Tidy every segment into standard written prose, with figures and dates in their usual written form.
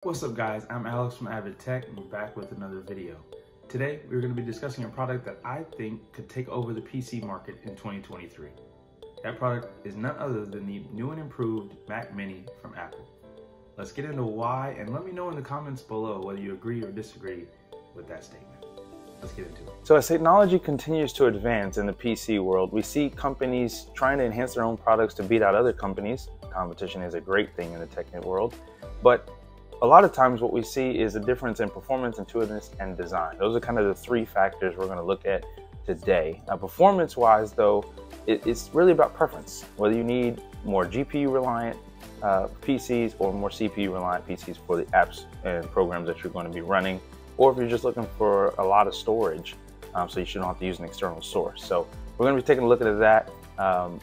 What's up guys, I'm Alex from Avid Tech and we're back with another video. Today we're going to be discussing a product that I think could take over the PC market in 2023. That product is none other than the new and improved Mac Mini from Apple. Let's get into why and let me know in the comments below whether you agree or disagree with that statement. Let's get into it. So as technology continues to advance in the PC world, we see companies trying to enhance their own products to beat out other companies. Competition is a great thing in the tech world, but a lot of times what we see is a difference in performance, intuitiveness, and design. Those are kind of the three factors we're going to look at today. Now, performance-wise, though, it's really about preference. Whether you need more GPU-reliant PCs or more CPU-reliant PCs for the apps and programs that you're going to be running, or if you're just looking for a lot of storage, so you shouldn't have to use an external source. So we're going to be taking a look at that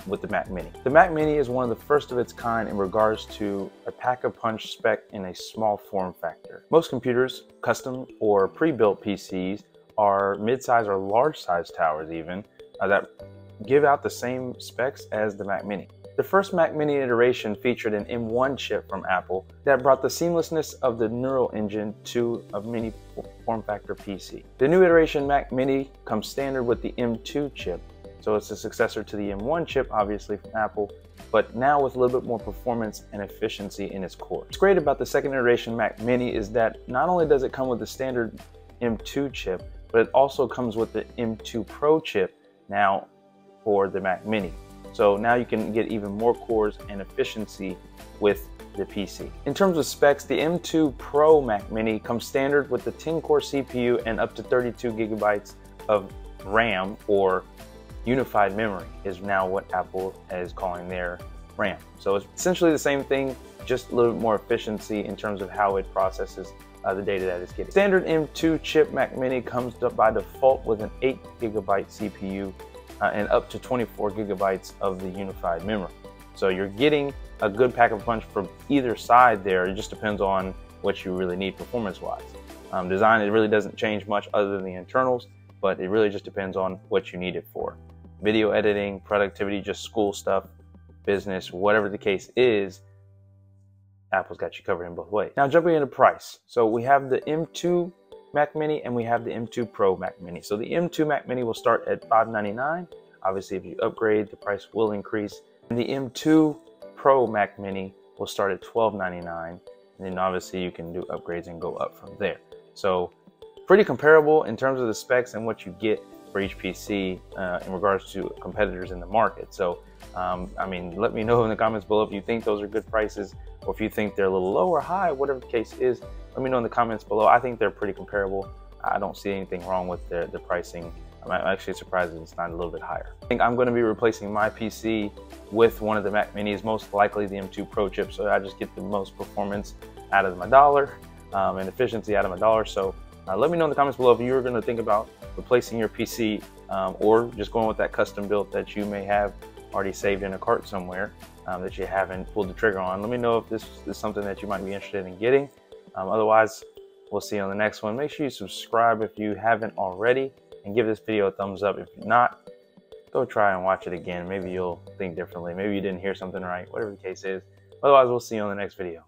with the Mac Mini. The Mac Mini is one of the first of its kind in regards to a pack-a-punch spec in a small form factor. Most computers, custom or pre-built PCs, are mid-size or large-size towers even, that give out the same specs as the Mac Mini. The first Mac Mini iteration featured an M1 chip from Apple that brought the seamlessness of the Neural Engine to a mini form factor PC. The new iteration Mac Mini comes standard with the M2 chip, so it's a successor to the M1 chip, obviously from Apple, but now with a little bit more performance and efficiency in its core. What's great about the second iteration Mac Mini is that not only does it come with the standard M2 chip, but it also comes with the M2 Pro chip now for the Mac Mini. So now you can get even more cores and efficiency with the PC. In terms of specs, the M2 Pro Mac Mini comes standard with the 10-core CPU and up to 32 gigabytes of RAM, or unified memory is now what Apple is calling their RAM. So it's essentially the same thing, just a little bit more efficiency in terms of how it processes the data that it's getting. Standard M2 chip Mac Mini comes by default with an 8 gigabyte CPU and up to 24 gigabytes of the unified memory. So you're getting a good pack-a-punch from either side there. It just depends on what you really need performance-wise. Design, it really doesn't change much other than the internals, but it really just depends on what you need it for. Video editing, productivity, just school stuff, business, whatever the case is, Apple's got you covered in both ways. Now jumping into price. So we have the M2 Mac Mini and we have the M2 Pro Mac Mini. So the M2 Mac Mini will start at $599. Obviously, if you upgrade, the price will increase. And the M2 Pro Mac Mini will start at $1299. And then obviously you can do upgrades and go up from there. So pretty comparable in terms of the specs and what you get for each PC in regards to competitors in the market. So, I mean, let me know in the comments below if you think those are good prices, or if you think they're a little low or high, whatever the case is. Let me know in the comments below. I think they're pretty comparable. I don't see anything wrong with the pricing. I'm actually surprised that it's not a little bit higher. I think I'm going to be replacing my PC with one of the Mac Minis, most likely the M2 Pro chip, so I just get the most performance out of my dollar and efficiency out of my dollar. So let me know in the comments below if you're going to think about replacing your PC or just going with that custom build that you may have already saved in a cart somewhere that you haven't pulled the trigger on. Let me know if this is something that you might be interested in getting. Otherwise, we'll see you on the next one. Make sure you subscribe if you haven't already, and give this video a thumbs up. If not, go try and watch it again. Maybe you'll think differently. Maybe you didn't hear something right, whatever the case is. Otherwise, we'll see you on the next video.